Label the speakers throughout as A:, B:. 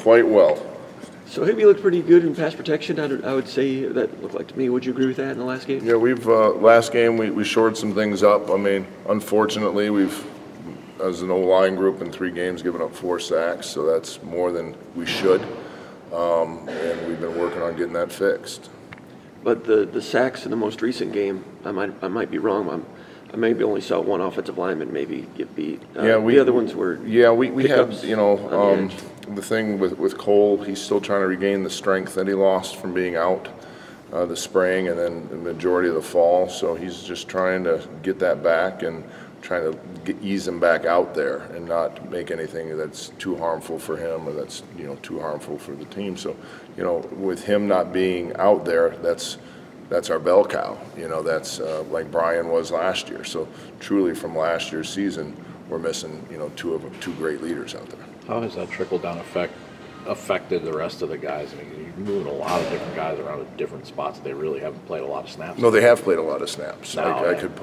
A: quite well.
B: So Hibby looked pretty good in pass protection. I would say that looked like to me. Would you agree with that in the last game?
A: Yeah, we've last game we shored some things up. I mean, unfortunately, we've as an O-line group in 3 games given up 4 sacks, so that's more than we should. And we've been working on getting that fixed.
B: But the sacks in the most recent game, I might be wrong. I maybe only saw one offensive lineman maybe get beat. The other ones were
A: we had the thing with Cole. He's still trying to regain the strength that he lost from being out the spring and then the majority of the fall. So he's just trying to get that back and trying to ease him back out there and not make anything that's too harmful for him or that's too harmful for the team. So with him not being out there, that's our bell cow. That's like Brian was last year. So truly from last year's season, we're missing two great leaders out there.
C: How has that trickle-down effect affected the rest of the guys? I mean, you're moving a lot of different guys around at different spots. They really haven't played a lot of snaps.
A: No, they have played a lot of snaps.
C: No,
A: I could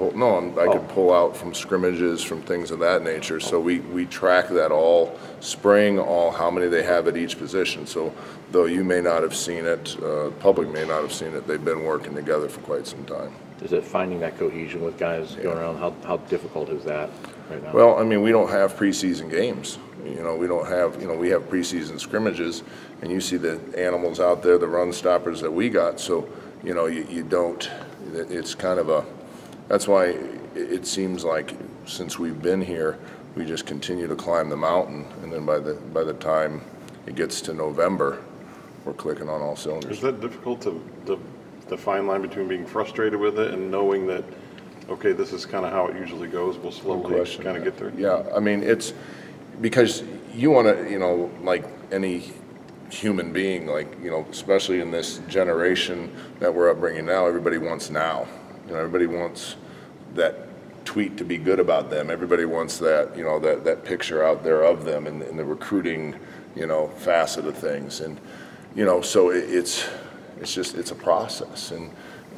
A: pull out from scrimmages, from things of that nature. So we track that all spring, how many they have at each position. So though you may not have seen it, public may not have seen it, they've been working together for quite some time.
C: Is it finding that cohesion with guys going around? How difficult is that right now?
A: Well, I mean, we don't have preseason games. We don't have, we have preseason scrimmages, and you see the animals out there, the run stoppers that we got. So, you don't, it's kind of that's why it seems like since we've been here, we just continue to climb the mountain, and then by the time it gets to November, we're clicking on all cylinders.
D: Is that difficult the fine line between being frustrated with it and knowing that, okay, this is kind of how it usually goes, we'll slowly kind of get there?
A: Yeah, I mean, it's because you want to, like any human being, especially in this generation that we're upbringing now, everybody wants now. Everybody wants that tweet to be good about them. Everybody wants that, that picture out there of them in the recruiting, facet of things. And, so it's a process.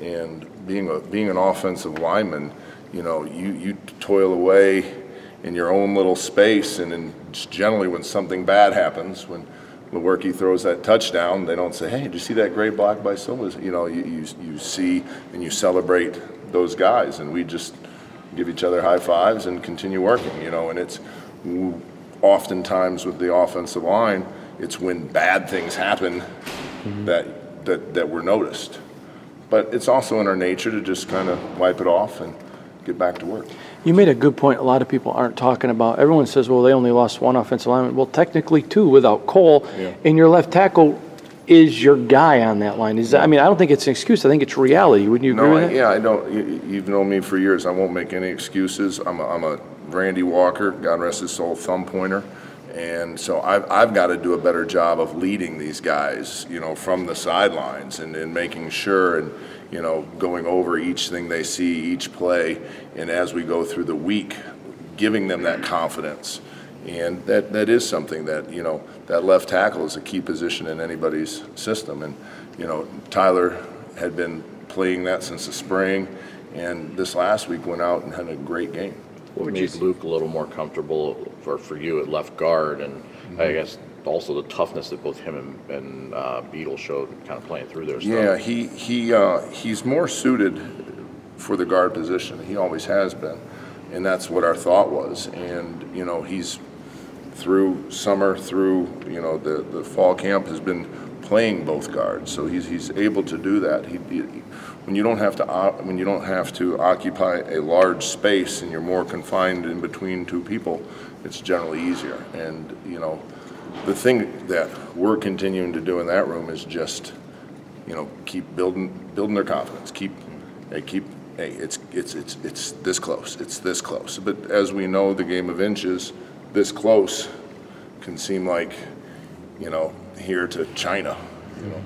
A: And being an offensive lineman, you toil away in your own little space, and then generally when something bad happens, when Lewerke throws that touchdown, they don't say, "Hey, did you see that great block by Silva?" You see and you celebrate those guys, and we just give each other high fives and continue working. And it's oftentimes with the offensive line, it's when bad things happen that we're noticed. But it's also in our nature to just kind of wipe it off and get back to work.
E: You made a good point a lot of people aren't talking about. Everyone says, well, they only lost one offensive lineman. Well, technically 2 without Cole.
A: Yeah.
E: And your left tackle is your guy on that line. I don't think it's an excuse. I think it's reality. Wouldn't you agree with that?
A: Yeah, I don't. You've known me for years. I won't make any excuses. I'm a Randy Walker, God rest his soul, thumb pointer. And so I've got to do a better job of leading these guys, from the sidelines and making sure and, going over each thing they see, each play, and as we go through the week, giving them that confidence. And that is something that, that left tackle is a key position in anybody's system. And, Tyler had been playing that since the spring, and this last week went out and had a great game.
C: What made Luke a little more comfortable for you at left guard, and I guess also the toughness that both him and Beadle showed kind of playing through their stuff?
A: Yeah, he's more suited for the guard position. He always has been, and that's what our thought was. And he's through summer, through the fall camp has been playing both guards, so he's able to do that. When you don't have to occupy a large space and you're more confined in between 2 people, it's generally easier. And the thing that we're continuing to do in that room is just keep building their confidence. It's this close. It's this close. But as we know, the game of inches, this close can seem like here to China.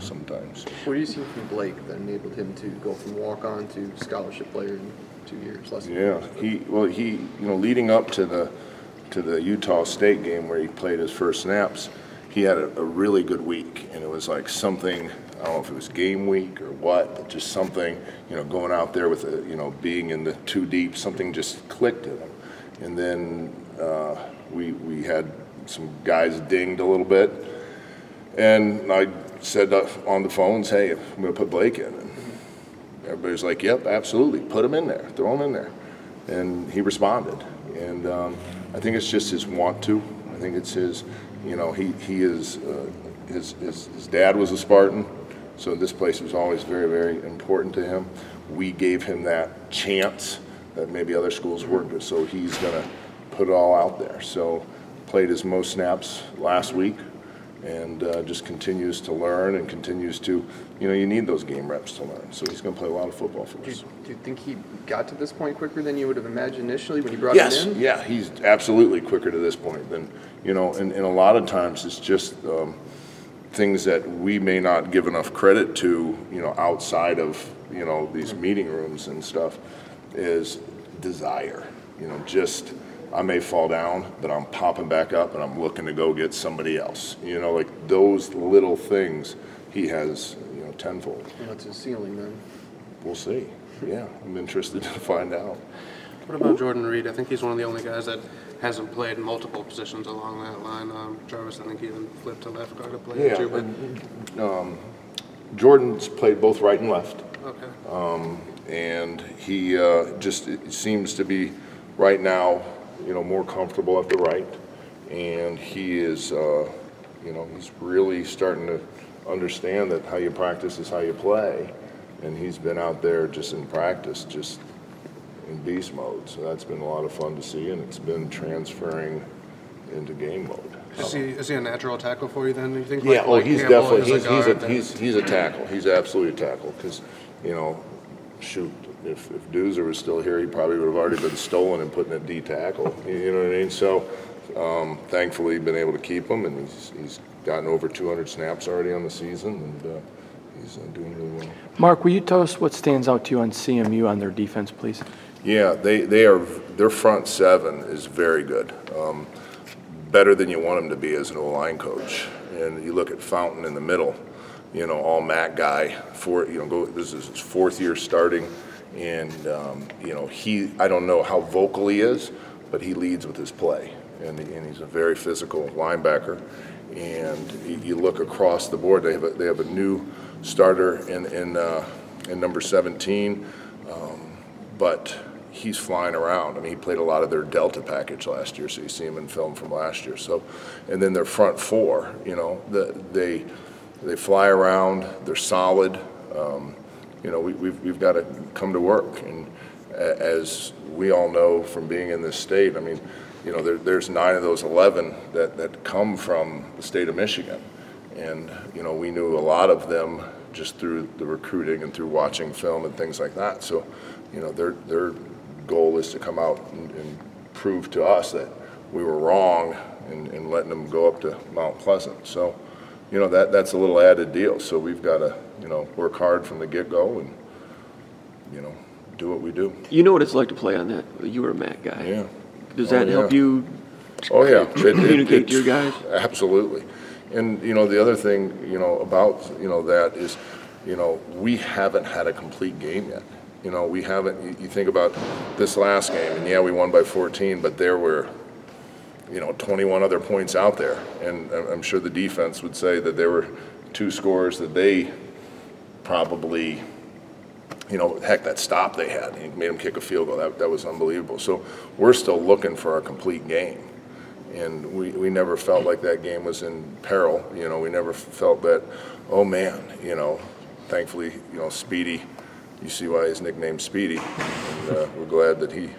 A: Sometimes.
F: What do you see from Blake that enabled him to go from walk-on to scholarship player in 2 years?
A: He leading up to the Utah State game where he played his first snaps, he had a really good week, and it was like something, I don't know if it was game week or what, but just something, going out there with being in the 2 deep, something just clicked at him, and then we had some guys dinged a little bit. And I said on the phones, hey, I'm going to put Blake in. And everybody's like, yep, absolutely. Put him in there. Throw him in there. And he responded. And I think it's just his want to. I think it's his, you know, he is, his dad was a Spartan. So this place was always very, very important to him. We gave him that chance that maybe other schools weren't, so he's going to put it all out there. So played his most snaps last week, and just continues to learn and continues to, you know, you need those game reps to learn. So he's going to play a lot of football for us.
F: Do you think he got to this point quicker than you would have imagined initially when you brought him in?
A: Yeah, he's absolutely quicker to this point than, you know, and a lot of times it's just things that we may not give enough credit to, you know, outside of, you know, these meeting rooms and stuff, is desire. You know, just, I may fall down, but I'm popping back up and I'm looking to go get somebody else. You know, like those little things he has, you know, tenfold.
F: What's his ceiling then?
A: We'll see. Yeah, I'm interested to find out.
G: What about Jordan Reed? I think he's one of the only guys that hasn't played multiple positions along that line. Jarvis, I think, even flipped to left guard to play too. But
A: Jordan's played both right and left.
G: Okay.
A: And he just seems to be right now, you know, more comfortable at the right. And he is, you know, he's really starting to understand that how you practice is how you play. And he's been out there just in practice, just in beast mode. So that's been a lot of fun to see, and it's been transferring into game mode.
G: Is he a natural tackle for you then? Do you think?
A: Yeah,
G: like
A: he's
G: Campbell
A: definitely he's a tackle. He's absolutely a tackle because, you know, shoot, if Doozer was still here, he probably would have already been stolen and put in a D tackle. You know what I mean? So thankfully, been able to keep him, and he's gotten over 200 snaps already on the season, and he's doing really well.
E: Mark, will you tell us what stands out to you on CMU on their defense, please?
A: Yeah, their front seven is very good. Better than you want them to be as an O-line coach. And you look at Fountain in the middle, you know, all MAC guy. This is his fourth year starting, and you know, I don't know how vocal he is, but he leads with his play, and he's a very physical linebacker. And you look across the board, they have a new starter in number 17, but he's flying around. I mean, he played a lot of their Delta package last year, so you see him in film from last year. So, and then their front four, you know, they fly around. They're solid. You know, we've got to come to work, and as we all know from being in this state, I mean, you know, there's 9 of those 11 that come from the state of Michigan, and you know, we knew a lot of them just through the recruiting and through watching film and things like that. So, you know, their goal is to come out and prove to us that we were wrong in letting them go up to Mount Pleasant. So, you know, that's a little added deal. So we've got to, you know, work hard from the get-go and, you know, do what we do.
B: You know what it's like to play on that. You were a MAC guy.
A: Yeah.
B: Does that help you
A: communicate
B: to your guys?
A: Absolutely. And, you know, the other thing, you know, about, you know, that is, you know, we haven't had a complete game yet. You know, we haven't, you think about this last game, and yeah, we won by 14, but there were, you know, 21 other points out there. And I'm sure the defense would say that there were 2 scores that they probably, you know, heck, that stop they had, he made them kick a field goal. That was unbelievable. So we're still looking for a complete game. And we never felt like that game was in peril. You know, we never felt that, oh man, you know, thankfully, you know, Speedy, you see why he's nicknamed Speedy. And we're glad that he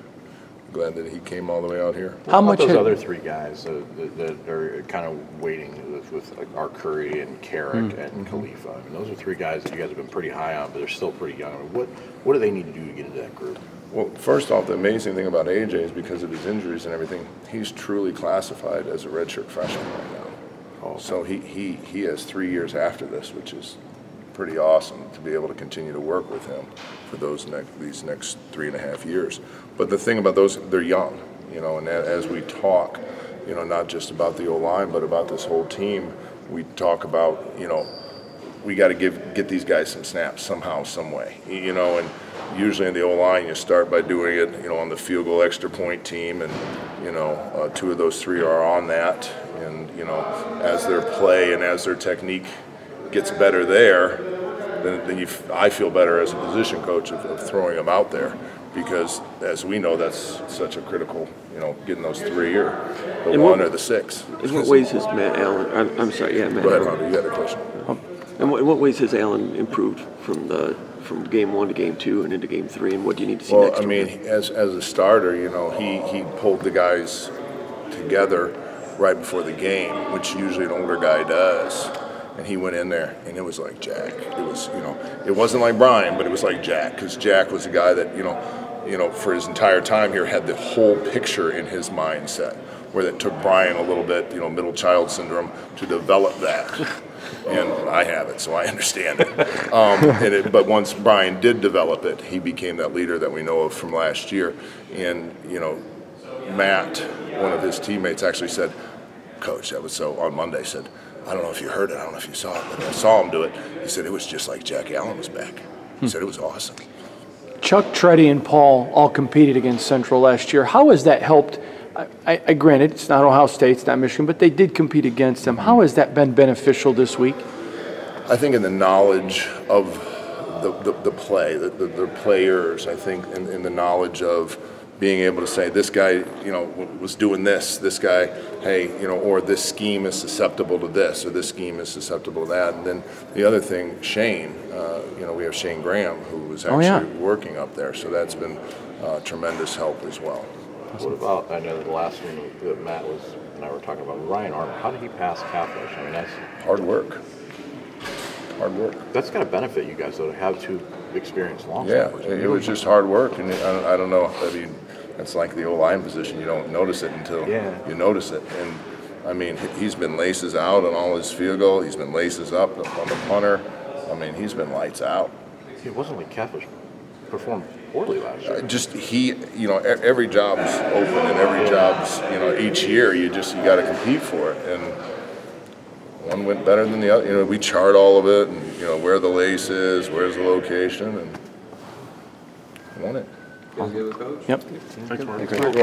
A: came all the way out here.
C: How much those other 3 guys that are kind of waiting with like our Curry and Carrick and Khalifa? I mean, those are 3 guys that you guys have been pretty high on, but they're still pretty young. I mean, what do they need to do to get into that group?
A: Well, first off, the amazing thing about AJ is because of his injuries and everything, he's truly classified as a redshirt freshman right now. Oh, okay. So he has 3 years after this, which is pretty awesome to be able to continue to work with him for these next 3.5 years. But the thing about those, they're young, you know, and as we talk, you know, not just about the O-line, but about this whole team, we talk about, you know, we got to get these guys some snaps somehow, some way, you know, and usually in the O-line, you start by doing it, you know, on the field goal extra point team, and, you know, 2 of those 3 are on that. And, you know, as their play and as their technique gets better there, then I feel better as a position coach of throwing them out there, because as we know, that's such a critical, you know, getting those 3 or the 1 or the 6.
B: In what ways has Matt Allen, I'm sorry, yeah, Matt.
A: Go ahead, Hunter, you had a question.
B: In what ways has Allen improved from game 1 to game 2 and into game 3, and what do you need to see next?
A: Well, I mean, as a starter, you know, he pulled the guys together right before the game, which usually an older guy does. And he went in there, and it was like Jack. It was, you know, it wasn't like Brian, but it was like Jack, because Jack was a guy that, you know, for his entire time here, had the whole picture in his mindset, where that took Brian a little bit, you know, middle child syndrome, to develop that. And I have it, so I understand it. But once Brian did develop it, he became that leader that we know of from last year. And, you know, Matt, one of his teammates, actually said, Coach, that was so, on Monday, said, I don't know if you heard it, I don't know if you saw it, but I saw him do it. He said it was just like Jack Allen was back. He said it was awesome.
E: Chuck, Treddy, and Paul all competed against Central last year. How has that helped? I granted, it's not Ohio State, it's not Michigan, but they did compete against them. How has that been beneficial this week?
A: I think in the knowledge of the play, the players, I think in the knowledge of being able to say, this guy, you know, was doing this guy, hey, you know, or this scheme is susceptible to this, or this scheme is susceptible to that. And then the other thing, Shane, you know, we have Shane Graham, who was actually working up there, so that's been tremendous help as well.
C: What about, I know the last one that Matt and I were talking about, Ryan Armour, how did he pass Catholic? I mean, that's
A: hard work. Hard work.
C: That's got to benefit you guys, though, to have 2 experienced long
A: Yeah,
C: snappers.
A: it was just hard work, and I don't know, I mean, it's like the O-line position. You don't notice it until you notice it. And, I mean, he's been laces out on all his field goal. He's been laces up on the punter. I mean, he's been lights out.
C: It wasn't like Catholic performed poorly last year.
A: Just you know, every job's open, and every job's, you know, each year you got to compete for it. And one went better than the other. You know, we chart all of it, and, you know, where the lace is, where's the location, and won it.
F: You guys good with Coach?
E: Yep.
D: Thanks, Mark.
E: Okay.